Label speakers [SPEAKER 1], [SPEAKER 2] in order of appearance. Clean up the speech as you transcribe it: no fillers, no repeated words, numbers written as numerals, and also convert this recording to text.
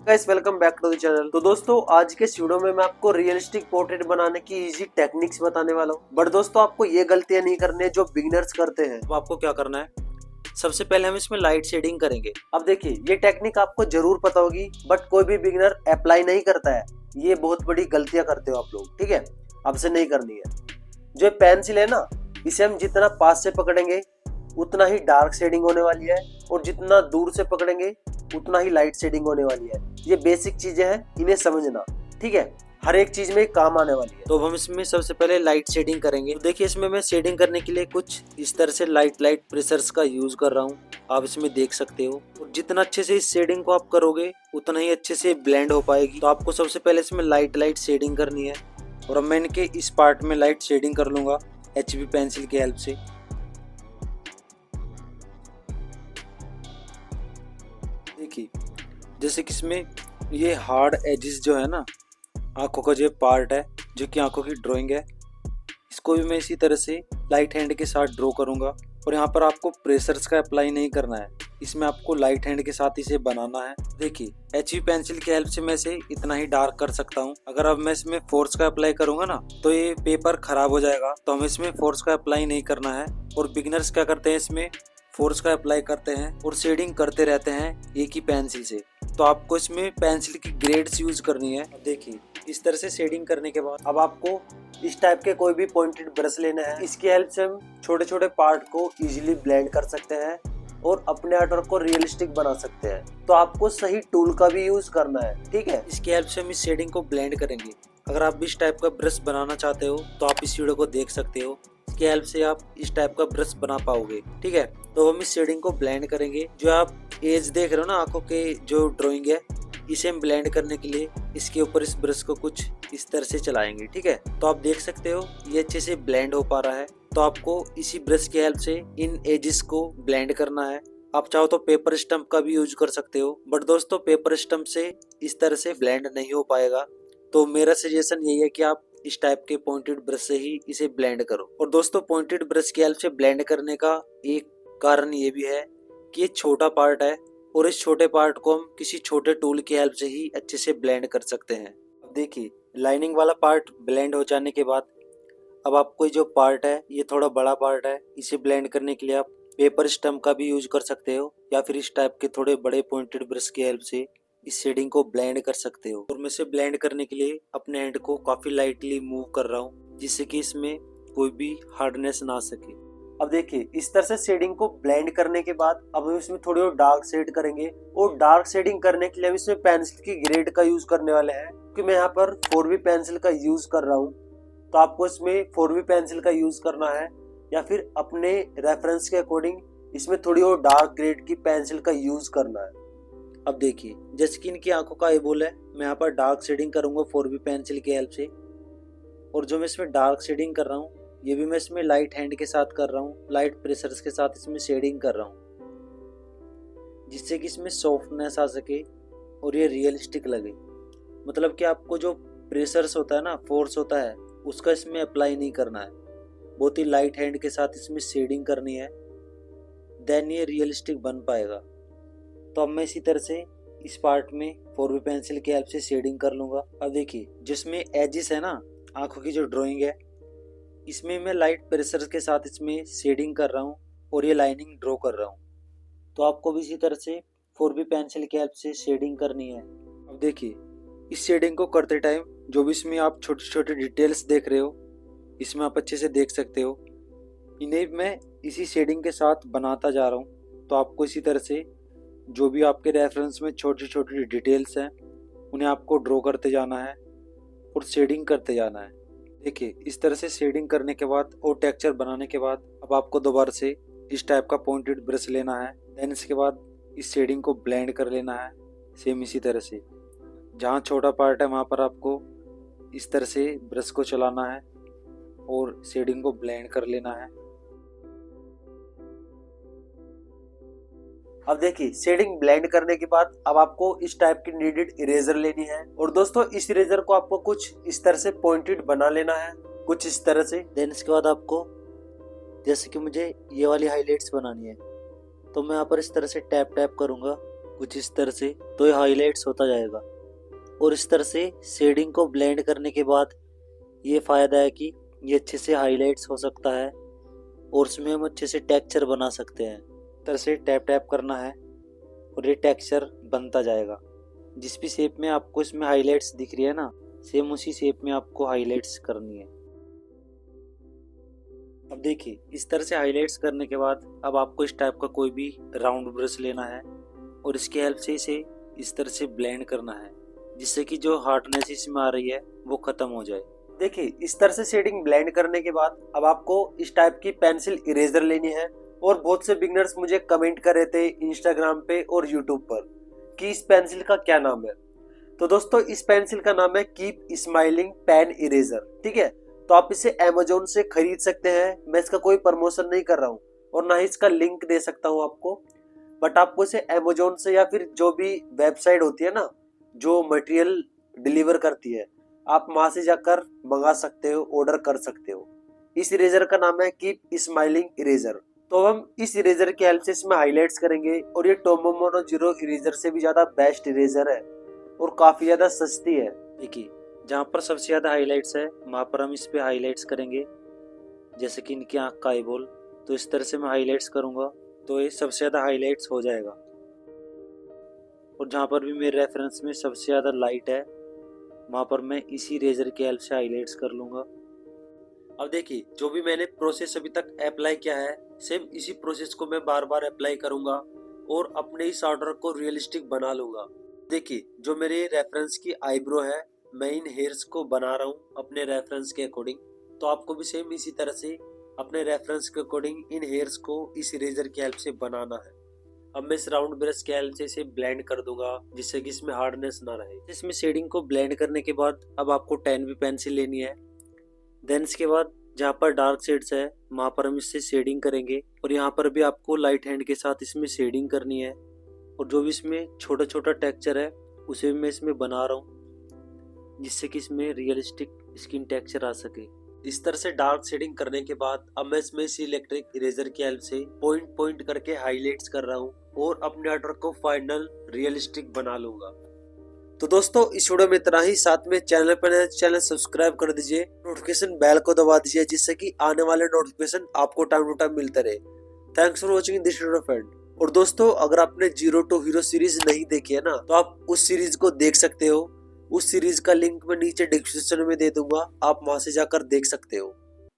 [SPEAKER 1] Guys welcome back to the channel. तो दोस्तों आज के इस वीडियो में मैं आपको रियलिस्टिक पोर्ट्रेट बनाने की इजी टेक्निक्स बताने वाला हूँ। बट दोस्तों आपको ये गलतियां नहीं करनी है जो बिगिनर्स करते हैं।
[SPEAKER 2] अब आपको क्या करना है, सबसे पहले हम इसमें लाइट शेडिंग करेंगे।
[SPEAKER 1] अब देखिए ये टेक्निक आपको जरूर पता होगी बट कोई भी बिगिनर अप्लाई नहीं करता है। ये बहुत बड़ी गलतियां करते हो आप लोग, ठीक है। अब से नहीं करनी है। जो पेंसिल है ना, इसे हम जितना पास से पकड़ेंगे उतना ही डार्क शेडिंग होने वाली है और जितना दूर से पकड़ेंगे उतना ही लाइट शेडिंग होने वाली है। ये बेसिक चीजें हैं, इन्हें समझना, ठीक है। हर एक चीज में काम आने वाली है।
[SPEAKER 2] तो अब हम इसमें सबसे पहले लाइट शेडिंग करेंगे। तो देखिए इसमें मैं शेडिंग करने के लिए कुछ इस तरह से लाइट प्रेशर्स का यूज कर रहा हूँ। आप इसमें देख सकते हो। और जितना अच्छे से इस शेडिंग को आप करोगे उतना ही अच्छे से ब्लेंड हो पाएगी। तो आपको सबसे पहले इसमें लाइट शेडिंग करनी है। और अब मैं इनके इस पार्ट में लाइट शेडिंग कर लूंगा HB पेंसिल की हेल्प से। देखिए जैसे कि इसमें ये हार्ड एजेस जो है ना, आंखों का जो पार्ट है, जो कि आंखों की ड्राइंग है, इसको भी मैं इसी तरह से लाइट हैंड के साथ ड्रॉ करूंगा। और यहाँ पर आपको प्रेशर्स का अप्लाई नहीं करना है, इसमें आपको लाइट हैंड के साथ इसे बनाना है। देखिए HB पेंसिल की हेल्प से मैं इसे इतना ही डार्क कर सकता हूँ। अगर अब मैं इसमें फोर्स का अप्लाई करूंगा ना तो ये पेपर खराब हो जाएगा, तो हमें इसमें फोर्स का अप्लाई नहीं करना है। और बिगिनर्स क्या करते हैं, इसमें फोर्स का अप्लाई करते हैं और शेडिंग करते रहते हैं एक ही पेंसिल से। तो आपको इसमें पेंसिल की ग्रेड्स यूज करनी है। देखिए इस तरह से शेडिंग करने के बाद
[SPEAKER 1] अब आपको इस टाइप के कोई भी पॉइंटेड ब्रश लेना है। इसकी हेल्प से हम छोटे छोटे पार्ट को इजीली ब्लेंड कर सकते हैं और अपने आर्टवर्क को रियलिस्टिक बना सकते हैं। तो आपको सही टूल का भी यूज करना है, ठीक है।
[SPEAKER 2] इसकी हेल्प से हम इस शेडिंग को ब्लेंड करेंगे। अगर आप भी इस टाइप का ब्रश बनाना चाहते हो तो आप इस वीडियो को देख सकते हो। इसकी हेल्प से आप इस टाइप का ब्रश बना पाओगे, ठीक है। तो हम इस शेडिंग को ब्लेंड करेंगे। जो आप एज देख रहे हो ना आंखों के जो ड्राइंग है, इसे हम ब्लेंड करने के लिए इसके ऊपर इस ब्रश को कुछ इस तरह से चलाएंगे, ठीक है। तो आप देख सकते हो ये अच्छे से ब्लेंड हो पा रहा है। तो आपको इसी ब्रश की हेल्प से इन एजेस को ब्लेंड करना है। आप चाहो तो पेपर स्टम्प का भी यूज कर सकते हो, बट दोस्तों पेपर स्टम्प से इस तरह से ब्लेंड नहीं हो पाएगा। तो मेरा सजेशन यही है कि आप इस टाइप के पॉइंटेड ब्रश से ही इसे ब्लेंड करो। और दोस्तों पॉइंटेड ब्रश की हेल्प से ब्लेंड करने का एक कारण ये भी है कि ये छोटा पार्ट है और इस छोटे पार्ट को हम किसी छोटे टूल की हेल्प से ही अच्छे से ब्लेंड कर सकते हैं। अब देखिए लाइनिंग वाला पार्ट ब्लेंड हो जाने के बाद अब आपको जो पार्ट है ये थोड़ा बड़ा पार्ट है, इसे ब्लेंड करने के लिए आप पेपर स्टम्प का भी यूज कर सकते हो या फिर इस टाइप के थोड़े बड़े पॉइंटेड ब्रश की हेल्प से इस शेडिंग को ब्लेंड कर सकते हो। और मैं इसे ब्लेंड करने के लिए अपने हैंड को काफी लाइटली मूव कर रहा हूँ जिससे कि इसमें कोई भी हार्डनेस ना आ सके।
[SPEAKER 1] अब देखिए इस तरह से शेडिंग को ब्लेंड करने के बाद अब हम इसमें थोड़ी और डार्क शेड करेंगे। और डार्क शेडिंग करने के लिए हम इसमें पेंसिल की ग्रेड का यूज करने वाले हैं, क्योंकि मैं यहाँ पर 4B पेंसिल का यूज कर रहा हूँ। तो आपको इसमें 4B पेंसिल का यूज करना है या फिर अपने रेफरेंस के अकॉर्डिंग इसमें थोड़ी और डार्क ग्रेड की पेंसिल का यूज करना है।
[SPEAKER 2] अब देखिए जैसे कि इनकी आंखों का आईबॉल है, मैं यहाँ पर डार्क शेडिंग करूंगा 4B पेंसिल की हेल्प से। और जो मैं इसमें डार्क शेडिंग कर रहा हूँ ये भी मैं इसमें लाइट हैंड के साथ कर रहा हूँ, लाइट प्रेशर्स के साथ इसमें शेडिंग कर रहा हूँ जिससे कि इसमें सॉफ्टनेस आ सके और ये रियलिस्टिक लगे। मतलब कि आपको जो प्रेशर्स होता है ना, फोर्स होता है, उसका इसमें अप्लाई नहीं करना है। बहुत ही लाइट हैंड के साथ इसमें शेडिंग करनी है, देन ये रियलिस्टिक बन पाएगा। तो अब मैं इसी तरह से इस पार्ट में 4B पेंसिल की हेल्प से शेडिंग कर लूंगा। अब देखिए जिसमें एजेस है ना आंखों की जो ड्राइंग है, इसमें मैं लाइट प्रेशर के साथ इसमें शेडिंग कर रहा हूँ और ये लाइनिंग ड्रॉ कर रहा हूँ। तो आपको भी इसी तरह से 4B पेंसिल की हेल्प से शेडिंग करनी है। अब देखिए इस शेडिंग को करते टाइम जो भी इसमें आप छोटे छोटे डिटेल्स देख रहे हो, इसमें आप अच्छे से देख सकते हो, इन्हें मैं इसी शेडिंग के साथ बनाता जा रहा हूँ। तो आपको इसी तरह से जो भी आपके रेफरेंस में छोटी छोटी डिटेल्स हैं उन्हें आपको ड्रॉ करते जाना है और शेडिंग करते जाना है। देखिए इस तरह से शेडिंग करने के बाद और टेक्सचर बनाने के बाद अब आपको दोबारा से इस टाइप का पॉइंटेड ब्रश लेना है। देन इसके बाद इस शेडिंग को ब्लेंड कर लेना है सेम इसी तरह से। जहाँ छोटा पार्ट है वहाँ पर आपको इस तरह से ब्रश को चलाना है और शेडिंग को ब्लेंड कर लेना है।
[SPEAKER 1] अब देखिए शेडिंग ब्लेंड करने के बाद अब आपको इस टाइप की नीडेड इरेजर लेनी है। और दोस्तों इस इरेजर को आपको कुछ इस तरह से पॉइंटेड बना लेना है, कुछ इस तरह से।
[SPEAKER 2] देन इसके बाद आपको जैसे कि मुझे ये वाली हाइलाइट्स बनानी है तो मैं यहाँ पर इस तरह से टैप टैप करूँगा कुछ इस तरह से, तो ये हाईलाइट्स होता जाएगा। और इस तरह से शेडिंग को ब्लेंड करने के बाद ये फ़ायदा है कि ये अच्छे से हाईलाइट्स हो सकता है और उसमें हम अच्छे से टेक्सचर बना सकते हैं। इस तरह से टैप टैप करना है और ये टेक्सचर बनता जाएगा। जिस भी शेप में आपको इसमें हाईलाइट्स दिख रही है ना, सेम उसी शेप में आपको हाईलाइट्स करनी है। अब देखिए, इस तरह से हाईलाइट्स करने के बाद अब आपको इस टाइप का कोई भी राउंड ब्रश लेना है और इसकी हेल्प से इसे इस तरह से ब्लेंड करना है, जिससे कि जो हार्डनेस इसमें आ रही है वो खत्म हो जाए।
[SPEAKER 1] देखिए, इस तरह से शेडिंग ब्लेंड करने के बाद अब आपको इस टाइप की पेंसिल इरेजर लेनी है। और बहुत से बिगनर्स मुझे कमेंट कर रहे थे इंस्टाग्राम पे और यूट्यूब पर कि इस पेंसिल का क्या नाम है। तो दोस्तों, इस पेंसिल का नाम है कीप स्माइलिंग पेन इरेजर। ठीक है, तो आप इसे अमेजोन से खरीद सकते हैं। मैं इसका कोई प्रमोशन नहीं कर रहा हूँ और ना ही इसका लिंक दे सकता हूँ आपको, बट आपको इसे अमेजोन से या फिर जो भी वेबसाइट होती है ना जो मटेरियल डिलीवर करती है, आप वहां से जाकर मंगा सकते हो, ऑर्डर कर सकते हो। इस इरेजर का नाम है कीप स्माइलिंग इरेजर। तो हम इस इरेजर की हेल्प से इसमें हाईलाइट्स करेंगे और ये टोमो मोनो जीरो इरेजर से भी ज्यादा बेस्ट इरेजर है और काफी ज्यादा सस्ती है।
[SPEAKER 2] देखिए, जहाँ पर सबसे ज्यादा हाईलाइट्स है वहाँ पर हम इस पे हाईलाइट्स करेंगे, जैसे कि इनकी आँख का आईबॉल। तो इस तरह से मैं हाईलाइट्स करूँगा तो ये सबसे ज़्यादा हाईलाइट्स हो जाएगा। और जहाँ पर भी मेरे रेफरेंस में सबसे ज़्यादा लाइट है वहाँ पर मैं इसी रेजर की हेल्प से हाईलाइट्स कर लूँगा। अब देखिए, जो भी मैंने प्रोसेस अभी तक अप्लाई किया है, सेम इसी प्रोसेस को मैं बार बार अप्लाई करूँगा और अपने इस ऑर्डर को रियलिस्टिक बना लूँगा। देखिए, जो मेरे रेफरेंस की आईब्रो है, मैं इन हेयर्स को बना रहा हूँ अपने रेफरेंस के अकॉर्डिंग। तो आपको भी सेम इसी तरह से अपने रेफरेंस के अकॉर्डिंग इन हेयर्स को इस इरेजर की हेल्प से बनाना है। अब मैं इस राउंड ब्रश की हेल्प से इसे ब्लेंड कर दूंगा, जिससे कि इसमें हार्डनेस ना रहे। इसमें शेडिंग को ब्लेंड करने के बाद अब आपको 10B पेंसिल लेनी है। देन इसके बाद जहाँ पर डार्क शेड्स है वहाँ पर हम इससे शेडिंग करेंगे और यहाँ पर भी आपको लाइट हैंड के साथ इसमें शेडिंग करनी है। और जो भी इसमें छोटा छोटा टेक्सचर है उसे भी मैं इसमें बना रहा हूँ, जिससे कि इसमें रियलिस्टिक स्किन टेक्सचर आ सके। इस तरह से डार्क शेडिंग करने के बाद अब मैं इसमें इस इलेक्ट्रिक इरेजर की हेल्प से पॉइंट पॉइंट करके हाईलाइट्स कर रहा हूँ और अपने ऑर्डर को फाइनल रियलिस्टिक बना लूंगा। तो दोस्तों, इस वीडियो में इतना ही। साथ में चैनल पर नए चैनल सब्सक्राइब कर दीजिए, नोटिफिकेशन बेल को दबा दीजिए, जिससे कि आने वाले नोटिफिकेशन आपको टाइम टू टाइम मिलते रहे। Thanks for watching this video friend. और दोस्तों, अगर आपने जीरो टू हीरो सीरीज नहीं देखी है ना, तो आप उस सीरीज को देख सकते हो। उस सीरीज का लिंक मैं नीचे डिस्क्रिप्शन में दे दूंगा, आप वहां से जाकर देख सकते हो।